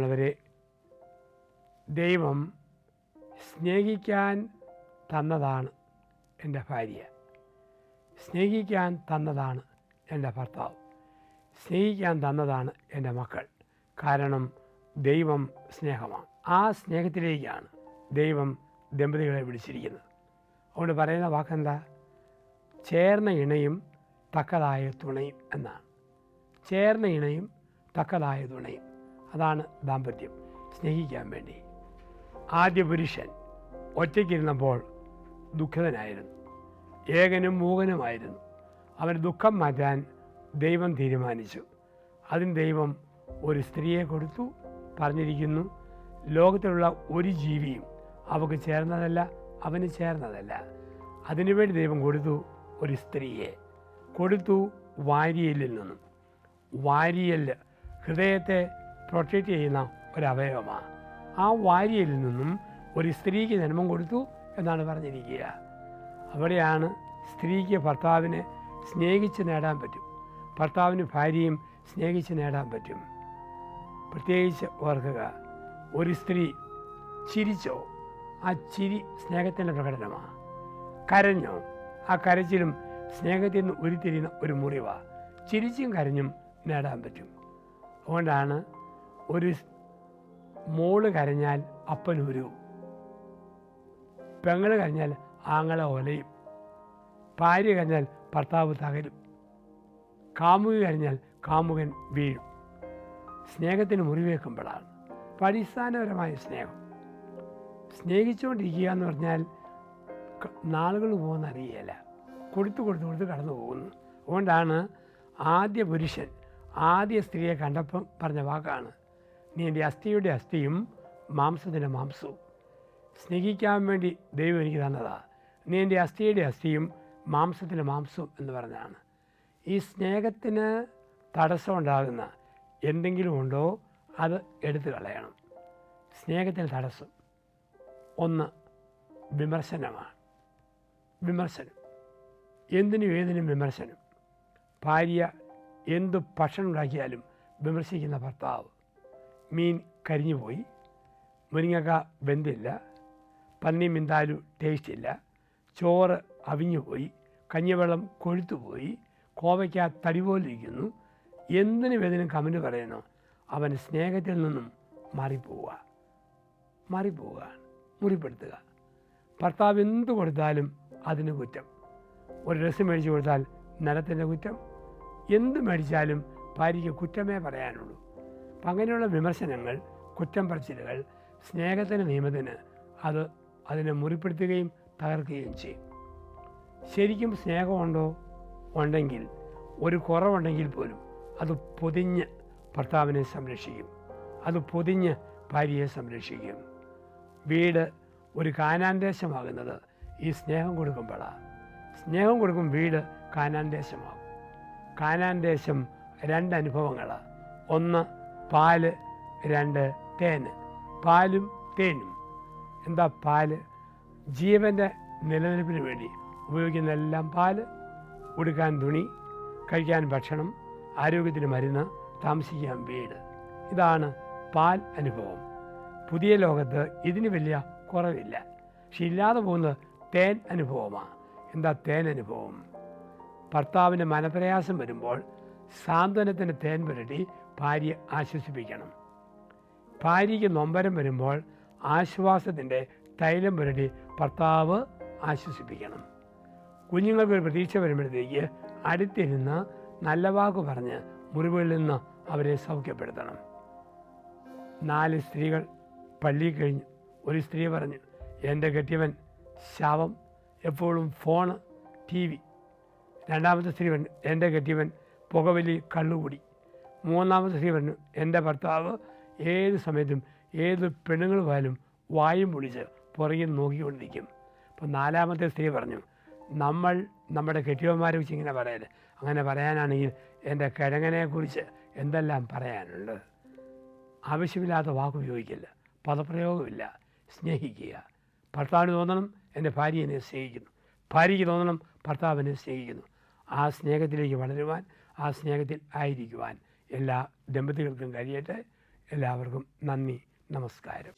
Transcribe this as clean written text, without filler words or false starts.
പ്രിയമുള്ളവരെ, ദൈവം സ്നേഹിക്കാൻ തന്നതാണ് എൻ്റെ ഭാര്യ, സ്നേഹിക്കാൻ തന്നതാണ് എൻ്റെ ഭർത്താവ്, സ്നേഹിക്കാൻ തന്നതാണ് എൻ്റെ മക്കൾ. കാരണം ദൈവം സ്നേഹമാണ്. ആ സ്നേഹത്തിലേക്കാണ് ദൈവം ദമ്പതികളെ വിളിച്ചിരിക്കുന്നത്. അതുകൊണ്ട് പറയുന്ന വാക്കെന്താ? ചേർന്ന ഇണയും തക്കതായ തുണയും എന്നാണ്. ചേർന്ന ഇണയും തക്കതായ തുണയും, അതാണ് ദാമ്പത്യം. സ്നേഹിക്കാൻ വേണ്ടി. ആദ്യ പുരുഷൻ ഒറ്റയ്ക്കിരുന്നപ്പോൾ ദുഃഖിതനായിരുന്നു, ഏകനും മൂകനുമായിരുന്നു. അവന് ദുഃഖം മാറ്റാൻ ദൈവം തീരുമാനിച്ചു. അതിന് ദൈവം ഒരു സ്ത്രീയെ കൊടുത്തു. പറഞ്ഞിരിക്കുന്നു, ലോകത്തിലുള്ള ഒരു ജീവിയും അവൾക്ക് ചേർന്നതല്ല, അവന് ചേർന്നതല്ല. അതിനുവേണ്ടി ദൈവം കൊടുത്തു ഒരു സ്ത്രീയെ കൊടുത്തു. വാരിയലിൽ നിന്നും. വാരിയൽ ഹൃദയത്തെ പ്രൊട്ടക്റ്റ് ചെയ്യുന്ന ഒരവയവമാണ്. ആ വാരിയലിൽ നിന്നും ഒരു സ്ത്രീക്ക് ജന്മം കൊടുത്തു എന്നാണ് പറഞ്ഞിരിക്കുക. അവിടെയാണ് സ്ത്രീക്ക് ഭർത്താവിനെ സ്നേഹിച്ച് നേടാൻ പറ്റും, ഭർത്താവിന് ഭാര്യയും സ്നേഹിച്ച് നേടാൻ പറ്റും. പ്രത്യേകിച്ച് ഓർക്കുക, ഒരു സ്ത്രീ ചിരിച്ചോ, ആ ചിരി സ്നേഹത്തിൻ്റെ പ്രകടനമാണ്. കരഞ്ഞോ, ആ കരച്ചിലും സ്നേഹത്തിൽ നിന്ന് ഉരുത്തിരിയുന്ന ഒരു മുറിവാണ്. ചിരിച്ചും കരഞ്ഞും നേടാൻ പറ്റും. അതുകൊണ്ടാണ് ഒരു മോള് കരഞ്ഞാൽ അപ്പൻ ഉരുവും, പെങ്ങൾ കരഞ്ഞാൽ ആങ്ങള ഒലയും, ഭാര്യ കരഞ്ഞാൽ ഭർത്താവ് തകരും, കാമുകി കരഞ്ഞാൽ കാമുകൻ വീഴും. സ്നേഹത്തിന് മുറിവേക്കുമ്പോഴാണ്. അപ്പം അടിസ്ഥാനപരമായ സ്നേഹം. സ്നേഹിച്ചുകൊണ്ടിരിക്കുക എന്ന് പറഞ്ഞാൽ നാളുകൾ പോകുന്ന അറിയില്ല, കൊടുത്തു കടന്നു പോകുന്നു. അതുകൊണ്ടാണ് ആദ്യ പുരുഷൻ ആദ്യ സ്ത്രീയെ കണ്ടപ്പം പറഞ്ഞ വാക്കാണ്, നീ എൻ്റെ അസ്ഥിയുടെ അസ്ഥിയും മാംസത്തിൻ്റെ മാംസവും. സ്നേഹിക്കാൻ വേണ്ടി ദൈവം എനിക്ക് തന്നതാണ്. നീ എൻ്റെ അസ്ഥിയുടെ അസ്ഥിയും മാംസത്തിൻ്റെ മാംസവും എന്ന് പറഞ്ഞാണ്. ഈ സ്നേഹത്തിന് തടസ്സമുണ്ടാകുന്ന എന്തെങ്കിലും ഉണ്ടോ അത് എടുത്തു കളയണം. സ്നേഹത്തിന് തടസ്സം ഒന്ന് വിമർശനമാണ്. വിമർശനം, എന്തിനും ഏതിനും വിമർശനം. ഭാര്യ എന്ത് ഭക്ഷണം ഉണ്ടാക്കിയാലും വിമർശിക്കുന്ന ഭർത്താവ്. മീൻ കരിഞ്ഞുപോയി, മുരിങ്ങക്ക വെന്തില്ല, പന്നി മിന്താലു ടേസ്റ്റ് ഇല്ല, ചോറ് അവിഞ്ഞുപോയി, കഞ്ഞിവെള്ളം കൊഴുത്തുപോയി, കോവയ്ക്ക തടി പോലിരിക്കുന്നു, എന്തിനും ഏതിനും കമൻറ്റ് പറയണോ, അവൻ സ്നേഹത്തിൽ നിന്നും മാറിപ്പോവുക, മുറിപ്പെടുത്തുക. ഭർത്താവ് എന്ത് കൊടുത്താലും അതിന് കുറ്റം. ഒരു ഡ്രസ്സ് മേടിച്ച് കൊടുത്താൽ നിലത്തിൻ്റെ കുറ്റം. എന്ത് മേടിച്ചാലും ഭാര്യയ്ക്ക് കുറ്റമേ പറയാനുള്ളൂ. അപ്പം അങ്ങനെയുള്ള വിമർശനങ്ങൾ, കുറ്റം പറച്ചിലുകൾ സ്നേഹത്തിൻ്റെ നിയമത്തിന് അതിനെ മുറിപ്പെടുത്തുകയും തകർക്കുകയും ചെയ്യും. ശരിക്കും സ്നേഹമുണ്ടോ? ഉണ്ടെങ്കിൽ, ഒരു കുറവുണ്ടെങ്കിൽ പോലും അത് പൊതിഞ്ഞ് ഭർത്താവിനെ സംരക്ഷിക്കും, അത് പൊതിഞ്ഞ് ഭാര്യയെ സംരക്ഷിക്കും. വീട് ഒരു കാനാൻ ദേശമാകുന്നത് ഈ സ്നേഹം കൊടുക്കുമ്പോഴാണ്. സ്നേഹം കൊടുക്കും വീട് കാനാൻ ദേശമാകും. കാനാൻ ദേശം രണ്ട് അനുഭവങ്ങളാണ്. ഒന്ന് പാല്, രണ്ട് തേന്. പാലും തേനും. എന്താ പാല്? ജീവൻ്റെ നിലനിൽപ്പിന് വേണ്ടി ഉപയോഗിക്കുന്നതെല്ലാം പാല്. ഉടുക്കാൻ തുണി, കഴിക്കാൻ ഭക്ഷണം, ആരോഗ്യത്തിന് മരുന്ന്, താമസിക്കാൻ വീട്. ഇതാണ് പാൽ അനുഭവം. പുതിയ ലോകത്ത് ഇതിന് വലിയ കുറവില്ല. പക്ഷെ ഇല്ലാതെ പോകുന്നത് തേൻ അനുഭവമാണ്. എന്താ തേൻ അനുഭവം? ഭർത്താവിന് മനപ്രയാസം വരുമ്പോൾ സാന്ത്വനത്തിന് തേൻ പുരട്ടി ഭാര്യ ആശ്വസിപ്പിക്കണം. ഭാര്യയ്ക്ക് നൊമ്പരം വരുമ്പോൾ ആശ്വാസത്തിൻ്റെ തൈലം പുരട്ടി ഭർത്താവ് ആശ്വസിപ്പിക്കണം. കുഞ്ഞുങ്ങൾക്കൊരു പ്രതീക്ഷ വരുമ്പോഴത്തേക്ക് അടുത്തിരുന്ന് നല്ല വാക്ക് പറഞ്ഞ് മുറിവുകളിൽ നിന്ന് അവരെ സൗഖ്യപ്പെടുത്തണം. 4 സ്ത്രീകൾ പള്ളിയിൽ കഴിഞ്ഞു. ഒരു സ്ത്രീ പറഞ്ഞു, എൻ്റെ കെട്ടിയവൻ ശവം, എപ്പോഴും ഫോണ്, TV. രണ്ടാമത്തെ സ്ത്രീ പറഞ്ഞു, എൻ്റെ കെട്ടിയവൻ പുകവലി, കള്ളുകൂടി. മൂന്നാമത്തെ സ്ത്രീ പറഞ്ഞു, എൻ്റെ ഭർത്താവ് ഏത് സമയത്തും ഏത് പെണ്ണുങ്ങൾ പോയാലും വായും പൊളിച്ച് പുറകിൽ നോക്കിക്കൊണ്ടിരിക്കും. അപ്പോൾ നാലാമത്തെ സ്ത്രീ പറഞ്ഞു, നമ്മൾ നമ്മുടെ കെട്ടിയവന്മാരെ വെച്ച് ഇങ്ങനെ പറയരുത്. അങ്ങനെ പറയാനാണെങ്കിൽ എൻ്റെ കിഴങ്ങനെക്കുറിച്ച് എന്തെല്ലാം പറയാനുണ്ട്. ആവശ്യമില്ലാത്ത വാക്കുപയോഗിക്കില്ല, പദപ്രയോഗമില്ല. സ്നേഹിക്കുക. ഭർത്താവിന് തോന്നണം എൻ്റെ ഭാര്യ എന്നെ സ്നേഹിക്കുന്നു, ഭാര്യയ്ക്ക് തോന്നണം ഭർത്താവിനെ സ്നേഹിക്കുന്നു. ആ സ്നേഹത്തിലേക്ക് വളരുവാൻ, ആ സ്നേഹത്തിൽ ആയിരിക്കുവാൻ എല്ലാ ദമ്പതികൾക്കും കഴിയട്ടെ എല്ലാവർക്കും നന്ദി, നമസ്കാരം.